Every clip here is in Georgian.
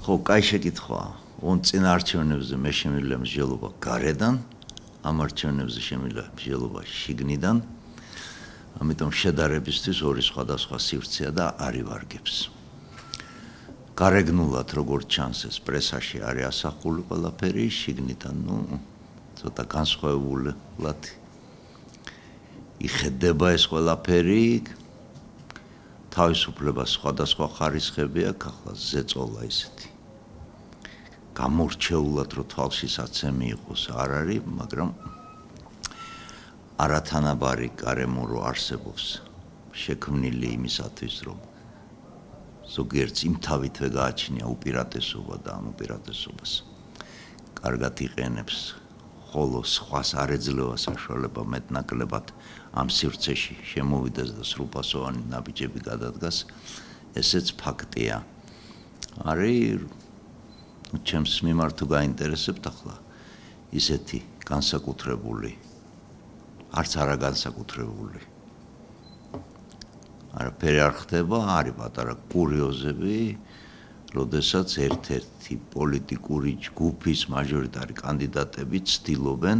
ხო, კაი შეკითხვაა. წინ არჩევნებზე მე შემიძლია მსჯელობა გარედან, ამ არჩევნებზე შემიძლია მსჯელობა შიგნიდან. ამიტომ შედარებისთვის ორი სხვადასხვა სივრცეა და არ ივარგებს. გარეგნულად როგორც ჩანს ეს პრესაში არის ასახული ყველაფერი, შიგნიდან ცოტა განსხვავებულად იხედება ეს ყველაფერი. თავისუფლებას სხვადასხვა ხარისხები აქვს, ახლა ზეწოლა ისეთი. გამორჩეულად რო თვალშისაცემი იყოს არ არის, მაგრამ არათანაბარი გარემო რო არსებობს შექმნილი იმისათვის, რომ ზოგიერთს იმ თავითვე გააჩნია უპირატესობა და ამ უპირატესობას კარგად იყენებს, ხოლო სხვას არ ეძლევა საშუალება მეტნაკლებად ამ სივრცეში შემოვიდეს და სრულფასოვანი ნაბიჯები გადადგას, ესეც ფაქტია. არის ჩემს მიმართ თუ გაინტერესებთ ახლა ისეთი განსაკუთრებული, არც არა განსაკუთრებული. არაფერი არ ხდება, არის პატარა კურიოზები, როდესაც ერთ-ერთი პოლიტიკური ჯგუფის მაჟორიტარი კანდიდატები ცდილობენ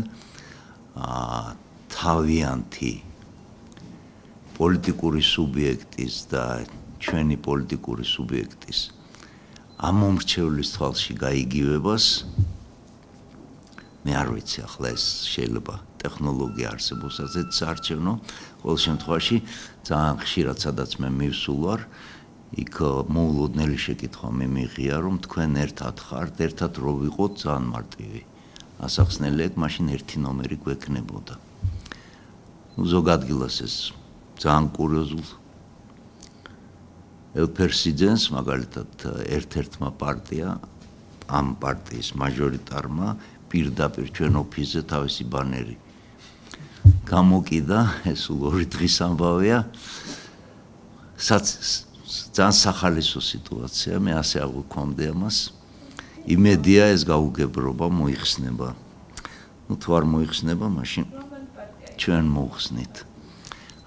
თავიანთი პოლიტიკური სუბიექტის და ჩვენი პოლიტიკური სუბიექტის ამომრჩევლის თვალში გაიგივებას. მე არ ვიცი ახლა ეს შეიძლება ტექნოლოგია არსებობს ასეთ საარჩევნო, ყოველ შემთხვევაში ძალიან ხშირად სადაც მე მივსულ ვარ, იქ მოულოდნელი შეკითხვა მე მიიღია, რომ თქვენ ერთად ხართ, ერთად რო ვიყოთ ძალიან მარტივი. ასახსნელი ეგ მაშინ ერთი ნომერი გვექნებოდა. ზოგ ადგილას ეს ძალიან კურიოზულ ელფერსიძენს, მაგალითად ერთ-ერთმა პარტია, ამ პარტიის მაჟორიტარმა პირდაპირ ჩვენ ოფისზე თავისი ბანერი გამოკიდა, ეს ორი დღის ამბავია. ძალიან სახალისო სიტუაცია, მე ასე აღვქვამდი ამას. იმედია ეს გაუგებრობა მოიხსნება. თუ არ მოიხსნება, მაშინ ჩვენ მოვხსნით.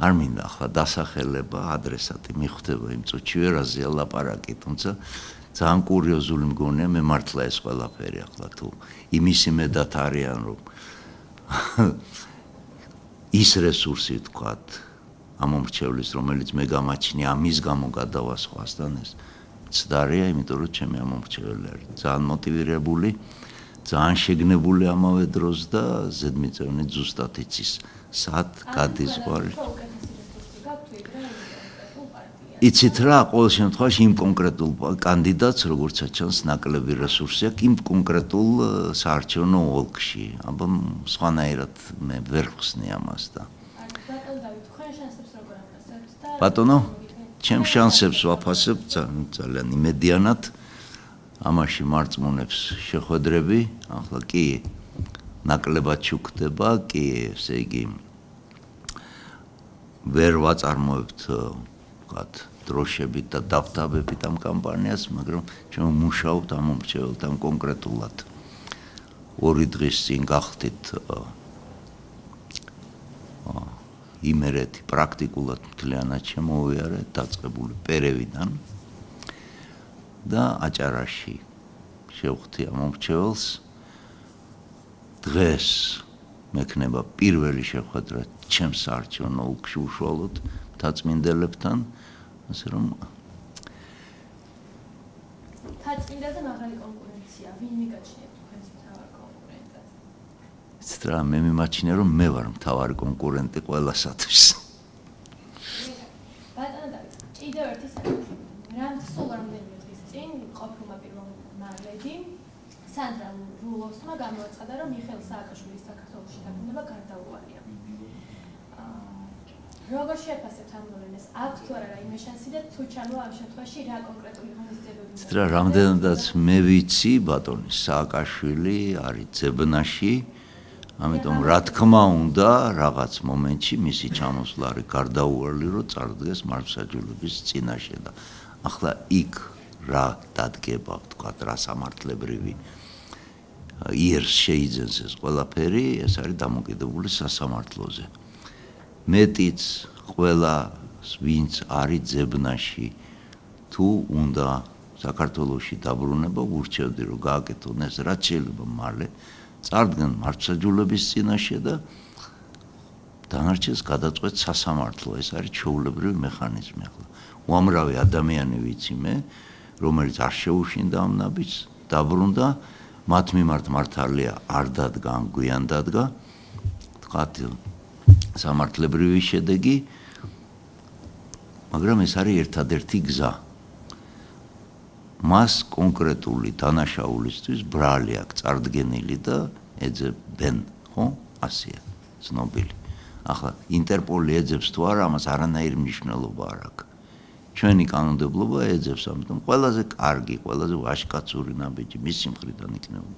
არ მინდა ახლა დასახელება, ადრესატი მიხვდება იმ წუთში ვერაზეა ლაპარაკი, თუმცა ძალიან კურიოზული მგონია მე მართლა ეს ყველაფერი ახლა თუ იმის იმედად არიან, რომ ის რესურსი თქვათ ამომრჩევლის, რომელიც მე გამაჩნია, ამის გამო გადავა სხვასთან, ეს ცდარია, იმიტომ რომ ჩემი ამომრჩეველი არის ძალიან მოტივირებული, ძალიან შეგნებული ამავე დროს და ზედმიწევნით ზუსტად იცის, სად გადის გვარი. იცით რა, ყოველ შემთხვევაში იმ კონკრეტულ კანდიდატს, როგორცაც ჩანს, ნაკლები რესურსი აქვს იმ კონკრეტულ საარჩევნო ოლქში. აბა სხვანაირად მე ვერ ხსნი ამას და ბატონო, ჩემ შანსებს ვაფასებ ძალიან იმედიანად. ამაში მარწმუნებს შეხვედრები, ახლა კი ნაკლებად შუქდება, კი ესე იგი ვერ ვაწარმოებთ ვთქვათ დროშებით და დავთაბებით ამ კამპანიას, მაგრამ ჩვენ მუშაობთ ამომრჩეველთან კონკრეტულად. ორი დღის წინ გახდით იმერეთი პრაქტიკულად მთლიანად შემოვიარეთ დაწყებული პერევიდან და აჭარაში შევხვდი ამომრჩეველს. დღეს მექნება პირველი შეხვედრა ჩემს საარჩევნო ოლქში უშუალოდ მთაწმინდებლებთან, ასე რომ მთაწმინდელზე მაღალი კონკურენცია, ვინ მიგაჩნიათ თქვენს მთავარ კონკურენტად? იცით რა, მე მიმაჩნია, რომ მე ვარ მთავარი კონკურენტი ყველასათვის. ბატონო დავით, კიდევ ერთი საკითხი. სულ რამდენიმე დღის წინ ყოფილმა პირველმარლედი სანდრა რულოვსმა გამოაცხადა, რომ მიხეილ სააკაშვილის საქართველოში დაბრუნება გარდაუვალია. როგორ შეფასებთ ამ მოვლენას? აქვს თუ არა რაიმე შანსი და თუ ჩამოვა ამ შემთხვევაში რა კონკრეტული ღონისძიებები? რა რამდენადაც მე ვიცი, ბატონი სააკაშვილი არის ძებნაში, ამიტომ რა თქმა უნდა, რაღაც მომენტში მისი ჩამოსვლა არის გარდაუვალი, რომ წარდგეს მართლმსაჯულების წინაშე და ახლა იქ რა დადგება, ვთქვათ, რა სამართლებრივი იერს შეიძენს ეს ყველაფერი, ეს არის დამოკიდებული სასამართლოზე. მეტიც ყველა ვინც არის ძებნაში თუ უნდა საქართველოში დაბრუნება ურჩევდი რომ გააკეთონ ეს რაც შეიძლება მალე წარდგენ მართლმსაჯულების წინაშე და დანარჩენს გადაწყვეტ სასამართლო ეს არის ჩვეულებრივი მექანიზმი ახლა უამრავი ადამიანი ვიცი მე რომელიც არ შეუშინდა ამ ნაბიჯს დაბრუნდა მათ მიმართ მართალია არ დადგა ან გვიან დადგა თქვათ სამართლებრივი შედეგი მაგრამ ეს არის ერთადერთი გზა მას კონკრეტული დანაშაულისთვის ბრალი აქვს წარდგენილი და ეძებენ ხო ასეა ცნობილი ახლა ინტერპოლი ეძებს თუ არა ამას არანაირი მნიშვნელობა არ აქვს ჩვენი კანონმდებლობა ეძებს ამიტომ ყველაზე კარგი ყველაზე ვაჟკაცური ნაბიჯი მისი მხრიდან იქნება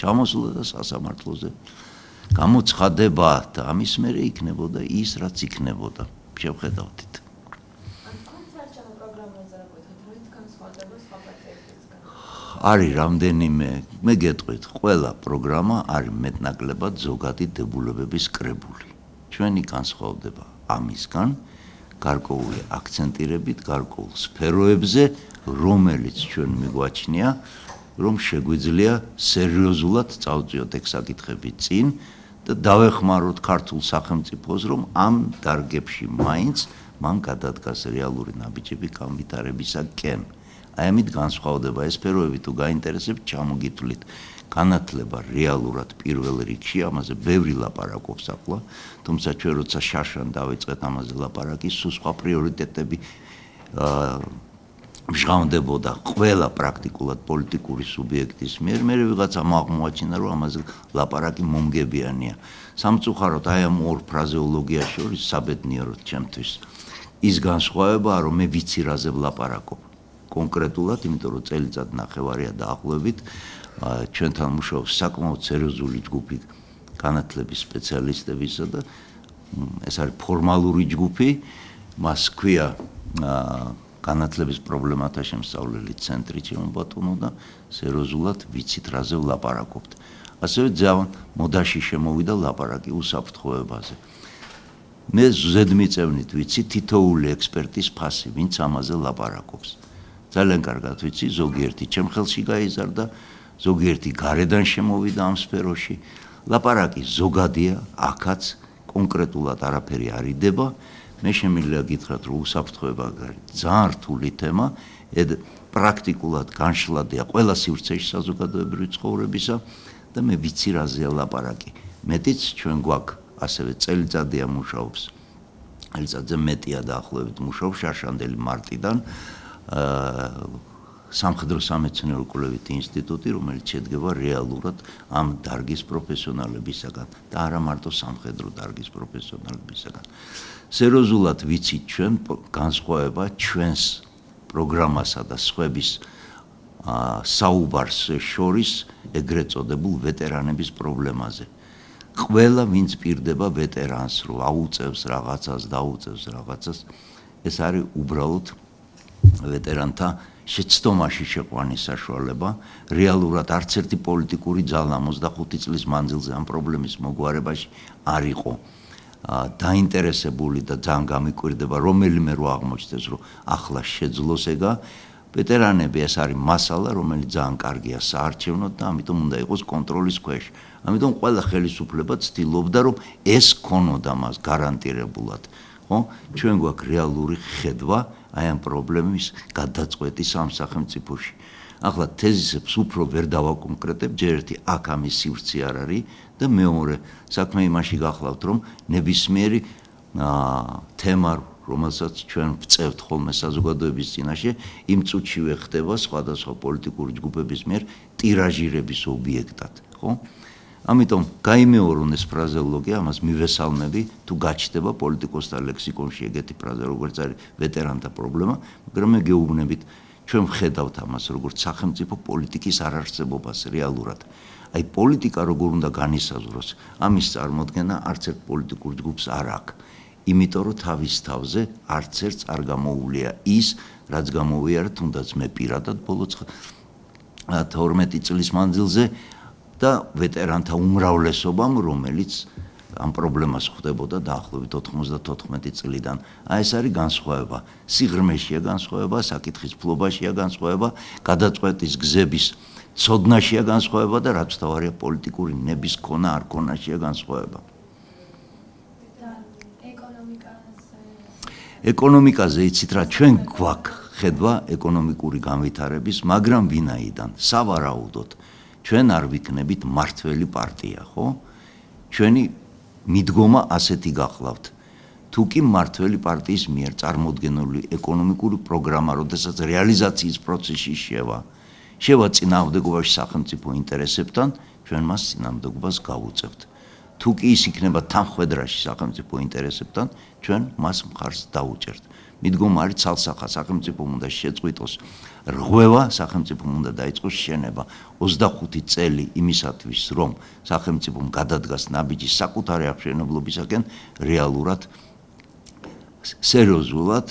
ჩამოსვლა და სასამართლოზე გამოცხადება და ამის მერე იქნებოდა ის რაც იქნებოდა შევხედავთ არის რამდენიმე მე გეტყვით ყველა პროგრამა არის მეტნაკლებად ზოგადი დებულებების კრებული ჩვენი განსხვავდება ამისგან გარკვეული აქცენტირებით გარკვეულ სფეროებზე რომელიც ჩვენ მიგვაჩნია რომ შეგვიძლია სერიოზულად წავწიოთ ეგ საკითხები წინ და დავეხმაროთ ქართულ სახელმწიფოს რომ ამ დარგებში მაინც მან გადადგას რეალური ნაბიჯები განვითარებისაკენ აი ამით განსხვავდება ეს სფეროები თუ გაინტერესებთ ჩამოგითვლით განათლება რეალურად პირველ რიგში ამაზე ბევრი ლაპარაკობს ახლა თუმცა ჩვენ როცა შარშან დავიწყეთ ამაზე ლაპარაკი სულ სხვა პრიორიტეტები მჟღავნდებოდა ყველა პრაქტიკულად პოლიტიკური სუბიექტის მიერ მე ვიღაცამ აღმოაჩინა რომ ამაზე ლაპარაკი მომგებიანია სამწუხაროდ აი ამ ორ ფრაზეოლოგიაში შორის საბედნიეროდ ჩემთვის ის განსხვავებაა რომ მე ვიცი რაზე ვლაპარაკობ კონკრეტულად იმიტომ რომ წელიწად ნახევარია დაახლოებით ჩვენთან მუშაობს საკმაოდ სერიოზული ჯგუფი განათლების სპეციალისტებისა და ეს არის ფორმალური ჯგუფი მას ქვია განათლების პრობლემათა შემსწავლელი ცენტრი ჩემბატონო და სერიოზულად ვიცით რაზე ვლაპარაკობთ ასევე ძალიან მოდაში შემოვიდა ლაპარაკი უსაფრთხოებაზე მე ზედმიწევნით ვიცი თითოეული ექსპერტის ფასი ვინც ამაზე ლაპარაკობს ძალიან კარგად ვიცი ზოგიერთი ჩემ ხელში გაიზარდა ზოგიერთი გარედან შემოვიდა ამ სფეროში ლაპარაკი ზოგადია აქაც კონკრეტულად არაფერი არ იდება მე შემიძლია გითხრათ რომ უსაფრთხოება ძალიან რთული თემა პრაქტიკულად განშლადია ყველა სივრცეში საზოგადოებრივი ცხოვრებისა და მე ვიცი რაზეა ლაპარაკი მეტიც ჩვენ გვაქვს ასევე წელიწადია მუშაობს წელიწადზე მეტია დაახლოებით მუშაობს შარშანდელი მარტიდან სამხედრო სამეცნიერო კვლევითი ინსტიტუტი რომელიც შედგება რეალურად ამ დარგის პროფესიონალებისაგან და არა მარტო სამხედრო დარგის პროფესიონალებისაგან სერიოზულად ვიცით ჩვენ განსხვავება ჩვენს პროგრამასა და სხვების საუბარს შორის ეგრეთ წოდებულ ვეტერანების პრობლემაზე ყველა ვინც პირდება ვეტერანს რომ აუწევს რაღაცას დაუწევს რაღაცას ეს არის უბრალოდ ვეტერანთა შეცდომაში შეყვანის საშუალება რეალურად არც ერთი პოლიტიკური ძალა 25 წლის მანძილზე ამ პრობლემის მოგვარებაში არ იყო დაინტერესებული და ძალიან გამიკვირდება რომელიმე რო აღმოჩნდეს რომ ახლა შეძლოს ეგა ვეტერანები ეს არის მასალა რომელიც ძალიან კარგია საარჩევნოდ და ამიტომ უნდა იყოს კონტროლის ქვეშ ამიტომ ყველა ხელისუფლება ცდილობდა რომ ეს ქონოდა მას გარანტირებულად ხო ჩვენ გვაქვს რეალური ხედვა აი ამ პრობლემის გადაწყვეტის ამ სახელმწიფოში ახლა თეზისებს უფრო ვერ დავაკონკრეტებ ჯერ ერთი აქ ამის სივრცე არ არის და მეორე საქმე იმაში გახლავთ რომ ნებისმიერი თემა რომელსაც ჩვენ ვწევთ ხოლმე საზოგადოების წინაშე იმ წუთშივე ხდება სხვადასხვა პოლიტიკური ჯგუფების მიერ ტირაჟირების ობიექტად ხო ამიტომ გაიმეორონ ეს ფრაზეოლოგია ამას მივესალმები თუ გაჩნდება პოლიტიკოსთა ლექსიკონში ეგეთი ფრაზა როგორც არის ვეტერანთა პრობლემა მაგრამ მე გეუბნებით ჩვენ ვხედავთ ამას როგორც სახელმწიფო პოლიტიკის არარსებობას რეალურად აი პოლიტიკა როგორ უნდა განისაზღვროს ამის წარმოქმნა არც ერთ პოლიტიკურ ჯგუფს არ აქვს იმიტომ რომ თავის თავზე არც ერთს არ გამოუვლია ის რაც გამოვიარა თუნდაც მე პირადად ბოლო 12 წლის მანძილზე და ვეტერანთა უმრავლესობამ, რომელიც ამ პრობლემას ხვდებოდა დაახლოებით 94 წლიდან. აი ეს არის განსხვავება. სიღრმეშია განსხვავება, საკითხის ფლობაშია განსხვავება, გადაწყვეტის გზების ცოდნაშია განსხვავება და რაც თავარია პოლიტიკური ნების ქონა არ ქონაშია განსხვავება. ეკონომიკაზე იცით რა, ჩვენ გვაქვს ხედვა ეკონომიკური განვითარების, მაგრამ ვინაიდან სავარაუდოდ ჩვენ არ ვიქნებით მართველი პარტია, ხო? ჩვენი მიდგომა ასეთი გახლავთ. თუ კი მართველი პარტიის მიერ წარმოდგენილი ეკონომიკური პროგრამა, როდესაც რეალიზაციის პროცესში შევა წინააღმდეგობაში სახელმწიფო ინტერესებთან, ჩვენ მას წინააღმდეგობას გავუწევთ. თუ კი ის იქნება თანხმედრაში სახელმწიფო ინტერესებთან, ჩვენ მას მხარს დაუჭერთ. მიდგომა არის ცალსახა, სახელმწიფომ უნდა შეწყვიტოს რღვევა, სახელმწიფომ უნდა დაიწყოს შენება. 25 წელი იმისათვის, რომ სახელმწიფომ გადადგას ნაბიჯი საკუთარი აღმშენებლობისაკენ, რეალურად სერიოზულად,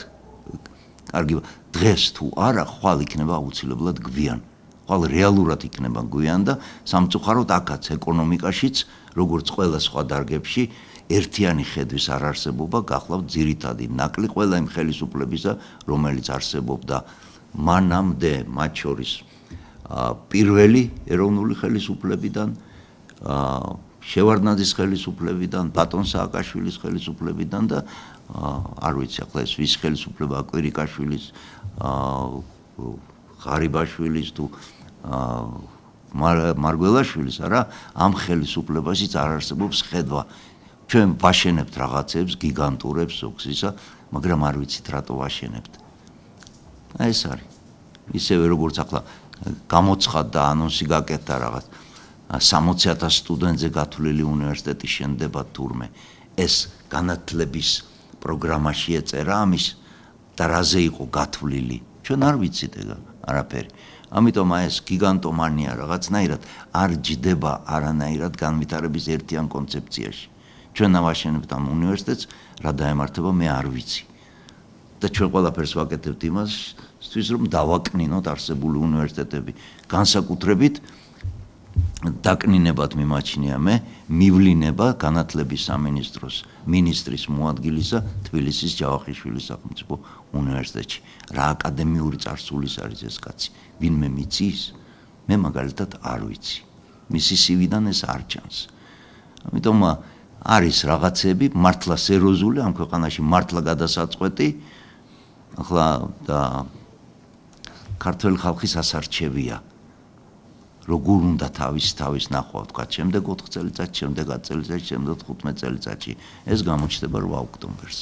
კარგი, დღეს თუ არა, ხვალ იქნება აუცილებლად გვიან. ხვალ რეალურად იქნება გვიან და სამწუხაროდ აქაც ეკონომიკაშიც, როგორც ყველა სხვა დარგებში, ერთიანი ხედვის არარსებობა გახლავთ ძირითადი ნაკლი ყველა იმ ხელისუფლებისა, რომელიც არსებობდა მანამდე, მათ შორის პირველი ეროვნული ხელისუფლებიდან, შევარდნაძის ხელისუფლებიდან, ბატონ სააკაშვილის ხელისუფლებიდან და არ ვიცი ახლა ეს ვის ხელისუფლება, კვირიკაშვილის, ღარიბაშვილის თუ მარგველაშვილის, არა, ამ ხელისუფლებაშიც არ არსებობს ხედვა. ჩვენ ვაშენებთ რაღაცებს, გიგანტურებს, ზოგს ისა, მაგრამ არ ვიცით რატო ვაშენებთ. აი ეს არის. ისევე როგორც ახლა გამოცხადდა და ანონსი გაკეთდა რაღაც 60,000 სტუდენტზე გათვლილი უნივერსიტეტი შენდება თურმე. ეს განათლების პროგრამაში ეწერა ამის და რაზე იყო გათვლილი. ჩვენ არ ვიცით ეგ არაფერი. ამიტომ აი ეს გიგანტომანია რაღაცნაირად არ ჯდება არანაირად განვითარების ერთიან კონცეფციაში. ჩვენ ავაშენებთ ამ უნივერსიტეტს, რა დაემართება მე არ ვიცი. და ჩვენ ყველაფერს ვაკეთებთ იმასთვის, რომ დავაკნინოთ არსებული უნივერსიტეტები. განსაკუთრებით დაკნინებად მიმაჩნია მე მივლინება განათლების სამინისტროს მინისტრის მოადგილისა თბილისის ჯავახიშვილის სახელმწიფო უნივერსიტეტში. რა აკადემიური წარსულის არის ეს კაცი? ვინმე მიცის? მე მაგალითად არ ვიცი. მისი CV-დან ეს არ ჩანს. ამიტომ არის რაღაცები მართლა სერიოზული ამ ქვეყანაში მართლა გადასაწყვეტი. ახლა და ქართველი ხალხის ასარჩევია. როგორ უნდა თავის ნახვა, თქვა, შემდეგ 4 წელიწადში, შემდეგ 10 წელიწადში, შემდეგ 15 წელიწადში. ეს გამოჩნდება 8 ოქტომბერს.